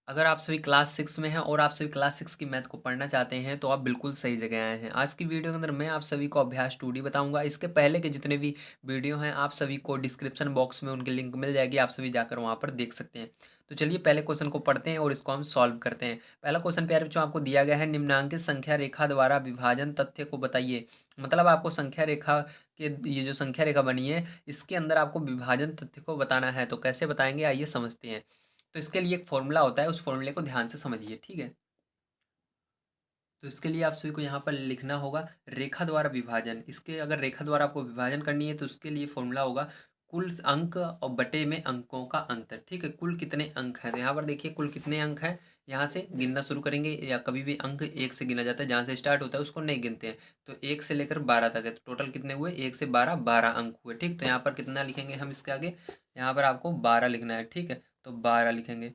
अगर आप सभी क्लास 6 में हैं और आप सभी क्लास 6 की मैथ को पढ़ना चाहते हैं तो आप बिल्कुल सही जगह आए हैं। आज की वीडियो के अंदर मैं आप सभी को अभ्यास 2D बताऊंगा। इसके पहले के जितने भी वीडियो हैं आप सभी को डिस्क्रिप्शन बॉक्स में उनकी लिंक मिल जाएगी, आप सभी जाकर वहां पर देख सकते हैं। तो चलिए पहले क्वेश्चन को पढ़ते हैं और इसको हम सॉल्व करते हैं। पहला क्वेश्चन प्यारे बच्चों आपको दिया गया है, निम्नांकित संख्या रेखा द्वारा विभाजन तथ्य को बताइए। मतलब आपको संख्या रेखा के ये जो संख्या रेखा बनी है इसके अंदर आपको विभाजन तथ्य को बताना है। तो कैसे बताएंगे आइए समझते हैं। तो इसके लिए एक फॉर्मूला होता है, उस फॉर्मूले को ध्यान से समझिए, ठीक है। तो इसके लिए आप सभी को यहाँ पर लिखना होगा रेखा द्वारा विभाजन। इसके अगर रेखा द्वारा आपको विभाजन करनी है तो उसके लिए फॉर्मूला होगा कुल अंक और बटे में अंकों का अंतर, ठीक है। कुल कितने अंक हैं, तो यहाँ पर देखिए कुल कितने अंक हैं। यहाँ से गिनना शुरू करेंगे, या कभी भी अंक एक से गिना जाता है, जहाँ से स्टार्ट होता है उसको नहीं गिनते हैं। तो एक से लेकर 12 तक है, तो टोटल कितने हुए, एक से 12, 12 अंक हुए, ठीक। तो यहाँ पर कितना लिखेंगे हम इसके आगे, यहाँ पर आपको 12 लिखना है, ठीक है। तो 12 लिखेंगे।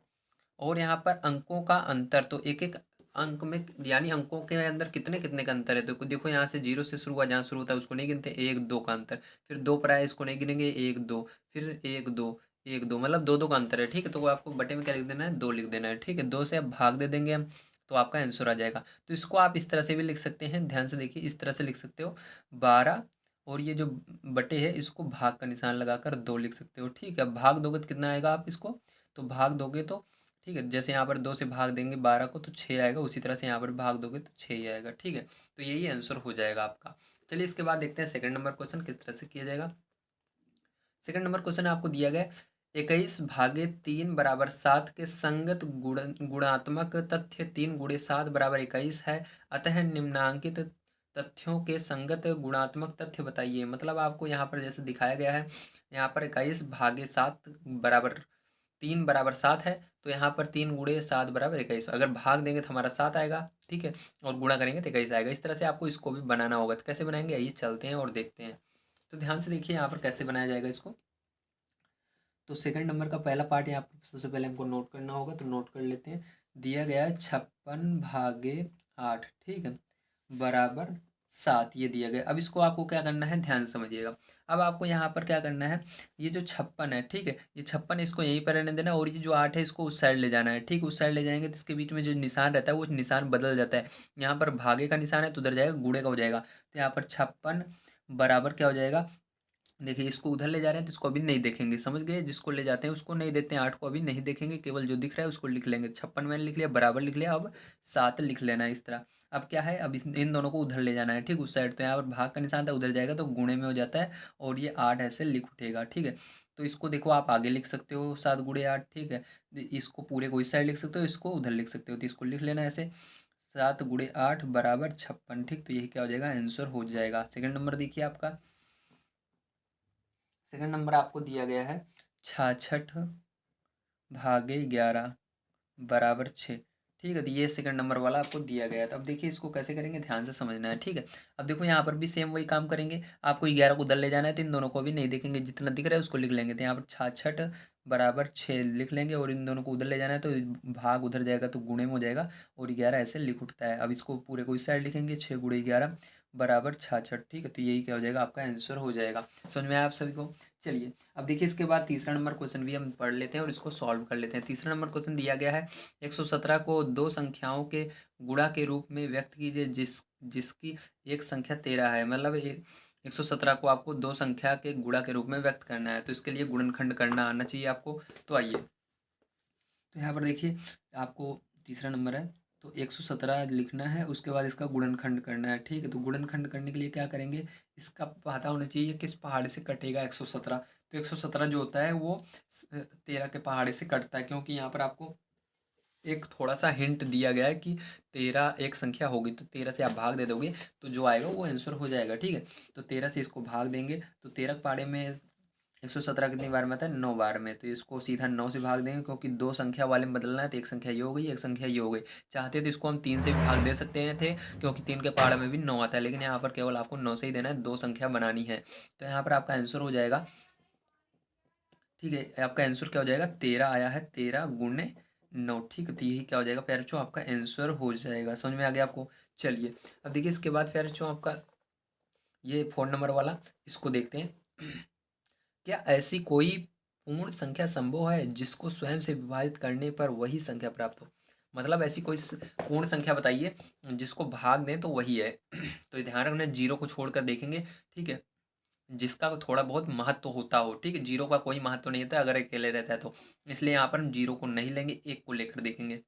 और यहाँ पर अंकों का अंतर, तो एक एक अंक में यानी अंकों के अंदर कितने कितने का अंतर है। तो देखो यहाँ से जीरो से शुरू हुआ, जहाँ शुरू होता है उसको नहीं गिनते, एक दो का अंतर। फिर दो पर आया, इसको नहीं गिनेंगे, एक दो, फिर एक दो, एक दो, मतलब दो दो का अंतर है, ठीक है। तो वो आपको बटे में क्या लिख देना है, दो लिख देना है, ठीक है। दो से अब भाग दे देंगे हम, तो आपका आंसर आ जाएगा। तो इसको आप इस तरह से भी लिख सकते हैं, ध्यान से देखिए, इस तरह से लिख सकते हो 12, और ये जो बटे है इसको भाग का निशान लगाकर दो लिख सकते हो, ठीक है। भाग दोगे तो कितना आएगा, आप इसको तो भाग दोगे तो, ठीक है, जैसे यहाँ पर दो से भाग देंगे 12 को तो 6 आएगा, उसी तरह से यहाँ पर भाग दोगे तो 6 ही आएगा, ठीक है। तो यही आंसर हो जाएगा आपका। चलिए इसके बाद देखते हैं सेकंड नंबर क्वेश्चन किस तरह से किया जाएगा। सेकंड नंबर क्वेश्चन आपको दिया गया 21/3 = 7 के संगत गुणात्मक तथ्य 3 × 7 = 21 है। अतः निम्नांकित तथ्यों के संगत गुणात्मक तथ्य बताइए। मतलब आपको यहाँ पर जैसे दिखाया गया है, यहाँ पर 21/7 बराबर 3 = 7 है। तो यहाँ पर 3 × 7 = 21। अगर भाग देंगे तो हमारा 7 आएगा, ठीक है, और गुणा करेंगे तो 21 आएगा। इस तरह से आपको इसको भी बनाना होगा। तो कैसे बनाएंगे आइए चलते हैं और देखते हैं। तो ध्यान से देखिए यहाँ पर कैसे बनाया जाएगा इसको। तो सेकंड नंबर का पहला पार्ट यहाँ पर सबसे पहले हमको नोट करना होगा, तो नोट कर लेते हैं। दिया गया है 56/8, ठीक है, बराबर 7, ये दिया गया। अब इसको आपको क्या करना है, ध्यान से समझिएगा। अब आपको यहाँ पर क्या करना है, ये जो 56 है, ठीक है, ये 56 इसको यहीं पर रहने देना, और ये जो 8 है इसको उस साइड ले जाना है, ठीक। उस साइड ले जाएंगे तो इसके बीच में जो निशान रहता है वो निशान बदल जाता है। यहाँ पर भागे का निशान है तो उधर जाएगा गुणे का हो जाएगा। तो यहाँ पर 56 बराबर क्या हो जाएगा, देखिए इसको उधर ले जा रहे हैं तो इसको अभी नहीं देखेंगे, समझ गए। जिसको ले जाते हैं उसको नहीं देते हैं, 8 को अभी नहीं देखेंगे, केवल जो दिख रहा है उसको लिख लेंगे। 56 मैंने लिख लिया, बराबर लिख लिया, अब 7 लिख लेना है इस तरह। अब क्या है, अब इन दोनों को उधर ले जाना है, ठीक, उस साइड। तो यहाँ पर भाग का निशान था, उधर जाएगा तो गुणे में हो जाता है, और ये 8 ऐसे लिख उठेगा, ठीक है। तो इसको देखो आप आगे लिख सकते हो 7 × 8, ठीक है। इसको पूरे को इस साइड लिख सकते हो, इसको उधर लिख सकते हो, तो इसको लिख लेना ऐसे 7 × 8 बराबर 56, ठीक। तो यही क्या हो जाएगा, आंसर हो जाएगा। सेकंड नंबर देखिए आपका, सेकंड नंबर आपको दिया गया है 66/11 बराबर 6, ठीक है। तो ये सेकंड नंबर वाला आपको दिया गया है। तो अब देखिए इसको कैसे करेंगे, ध्यान से समझना है, ठीक है। अब देखो यहाँ पर भी सेम वही काम करेंगे, आपको 11 को उधर ले जाना है, तो इन दोनों को भी नहीं देखेंगे, जितना दिख रहा है उसको लिख लेंगे। तो यहाँ पर 66/6 लिख लेंगे, और इन दोनों को उधर ले जाना है तो भाग उधर जाएगा तो गुणे में हो जाएगा, और 11 ऐसे लिख उठता है। अब इसको पूरे को इस साइड लिखेंगे, 6 × 11 बराबर 66, ठीक है। तो यही क्या हो जाएगा, आपका आंसर हो जाएगा। समझ में आया आप सभी को। चलिए अब देखिए इसके बाद तीसरा नंबर क्वेश्चन भी हम पढ़ लेते हैं और इसको सॉल्व कर लेते हैं। तीसरा नंबर क्वेश्चन दिया गया है 117 को दो संख्याओं के गुणा के रूप में व्यक्त कीजिए जिसकी एक संख्या 13 है। मतलब 117 को आपको दो संख्या के गुणा के रूप में व्यक्त करना है, तो इसके लिए गुणनखंड करना आना चाहिए आपको। तो आइए, तो यहाँ पर देखिए आपको तीसरा नंबर है, तो 117 लिखना है, उसके बाद इसका गुणनखंड करना है, ठीक है। तो गुणनखंड करने के लिए क्या करेंगे, इसका पता होना चाहिए किस पहाड़े से कटेगा 117। तो 117 जो होता है वो 13 के पहाड़े से कटता है, क्योंकि यहाँ पर आपको एक थोड़ा सा हिंट दिया गया है कि 13 एक संख्या होगी, तो 13 से आप भाग दे दोगे तो जो आएगा वो आंसर हो जाएगा, ठीक है। तो 13 से इसको भाग देंगे तो 13 के पहाड़े में 117 कितनी बार में आता है, 9 बार में। तो इसको सीधा 9 से भाग देंगे, क्योंकि दो संख्या वाले में बदलना है, तो एक संख्या ये हो गई, एक संख्या ये हो गई। चाहते तो इसको हम 3 से भी भाग दे सकते हैं थे, क्योंकि 3 के पहाड़े में भी 9 आता है, लेकिन यहाँ पर केवल आपको 9 से ही देना है, दो संख्या बनानी है। तो यहाँ पर आपका आंसर हो जाएगा, ठीक है। आपका आंसर क्या हो जाएगा, 13 आया है, 13 × 9, ठीक है। तो यही क्या हो जाएगा प्यारे बच्चों, आपका आंसर हो जाएगा। समझ में आ गया आपको। चलिए अब देखिए इसके बाद प्यारे बच्चों आपका ये 4 नंबर वाला, इसको देखते हैं। क्या ऐसी कोई पूर्ण संख्या संभव है जिसको स्वयं से विभाजित करने पर वही संख्या प्राप्त हो। मतलब ऐसी कोई पूर्ण संख्या बताइए जिसको भाग दें तो वही है। तो ये ध्यान रखना, जीरो को छोड़कर देखेंगे, ठीक है, जिसका थोड़ा बहुत महत्व होता हो, ठीक है, जीरो का कोई महत्व नहीं होता अगर अकेले रहता है तो, इसलिए यहाँ पर हम जीरो को नहीं लेंगे, एक को लेकर देखेंगे।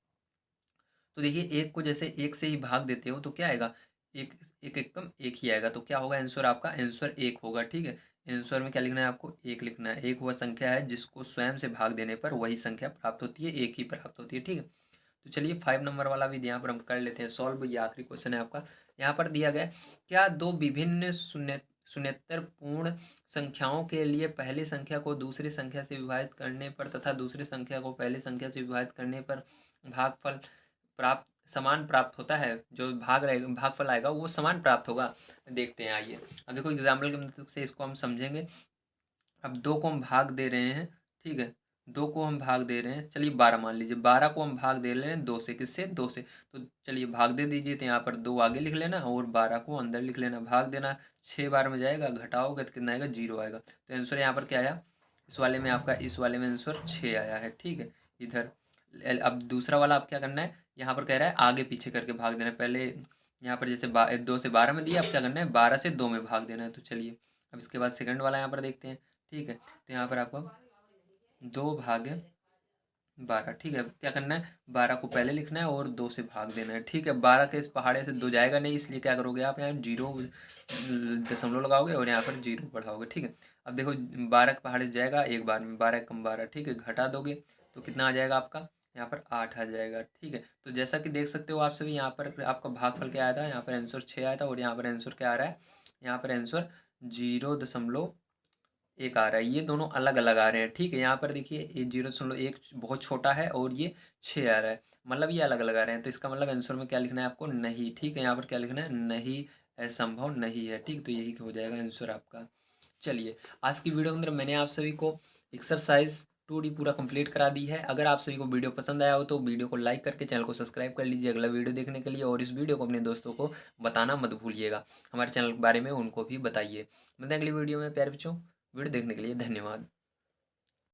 तो देखिए एक को जैसे एक से ही भाग देते हो तो क्या आएगा, एक एक एकम एक ही आएगा, तो क्या होगा आंसर, आपका आंसर एक होगा, ठीक है। आंसर में क्या लिखना है आपको, एक लिखना है। एक वह संख्या है जिसको स्वयं से भाग देने पर वही संख्या प्राप्त होती है, एक ही प्राप्त होती है, ठीक है। तो चलिए 5 नंबर वाला भी यहाँ पर हम कर लेते हैं सॉल्व। ये आखिरी क्वेश्चन है आपका। यहाँ पर दिया गया है, क्या दो विभिन्न शून्येतर पूर्ण संख्याओं के लिए पहली संख्या को दूसरी संख्या से विभाजित करने पर तथा दूसरी संख्या को पहली संख्या से विभाजित करने पर भागफल प्राप्त समान प्राप्त होता है, जो भागफल आएगा वो समान प्राप्त होगा। देखते हैं, आइए अब देखो एग्जाम्पल के मदद से इसको हम समझेंगे। अब दो को हम भाग दे रहे हैं, ठीक है, दो को हम भाग दे रहे हैं, चलिए 12 मान लीजिए, 12 को हम भाग दे रहे हैं दो से, किससे, दो से। तो चलिए भाग दे दीजिए, तो यहाँ पर दो आगे लिख लेना और 12 को अंदर लिख लेना, भाग देना, 6 बार में जाएगा, घटाओगे तो कितना आएगा, जीरो आएगा। तो आंसर यहाँ पर क्या आया, इस वाले में आपका, इस वाले में आंसर 6 आया है, ठीक है। इधर अब दूसरा वाला आप क्या करना है, यहाँ पर कह रहा है आगे पीछे करके भाग देना है। पहले यहाँ पर जैसे 2 से 12 में दिया, अब क्या करना है, 12 से 2 में भाग देना है। तो चलिए अब इसके बाद सेकंड वाला यहाँ पर देखते हैं, ठीक है। तो यहाँ पर आपको 2/12, ठीक है। क्या करना है, 12 को पहले लिखना है और 2 से भाग देना है, ठीक है। 12 के इस पहाड़े से 2 जाएगा नहीं, इसलिए क्या करोगे आप, यहाँ जीरो दशमलव लगाओगे और यहाँ पर जीरो बढ़ाओगे, ठीक है। अब देखो 12 के पहाड़े से जाएगा एक बार में, 12 कम 12, ठीक है, घटा दोगे तो कितना आ जाएगा आपका, यहाँ पर 8 आ जाएगा, ठीक है। तो जैसा कि देख सकते हो आप सभी, यहाँ पर आपका भागफल क्या आया था, यहाँ पर आंसर 6 आया था और यहाँ पर आंसर क्या आ रहा है, यहाँ पर आंसर 0.1 आ रहा है। ये दोनों अलग अलग आ रहे हैं, ठीक है। यहाँ पर देखिए ये 0.1 बहुत छोटा है और ये 6 आ रहा है, मतलब ये अलग अलग आ रहे हैं। तो इसका मतलब आंसर में क्या लिखना है आपको, नहीं, ठीक है। यहाँ पर क्या लिखना है, नहीं, असंभव नहीं है, ठीक। तो यही हो जाएगा आंसर आपका। चलिए आज की वीडियो के अंदर मैंने आप सभी को एक्सरसाइज 2D पूरा कंप्लीट करा दी है। अगर आप सभी को वीडियो पसंद आया हो तो वीडियो को लाइक करके चैनल को सब्सक्राइब कर लीजिए अगला वीडियो देखने के लिए, और इस वीडियो को अपने दोस्तों को बताना मत भूलिएगा, हमारे चैनल के बारे में उनको भी बताइए। मिलते हैं अगली वीडियो में, प्यारे बच्चों। वीडियो देखने के लिए धन्यवाद।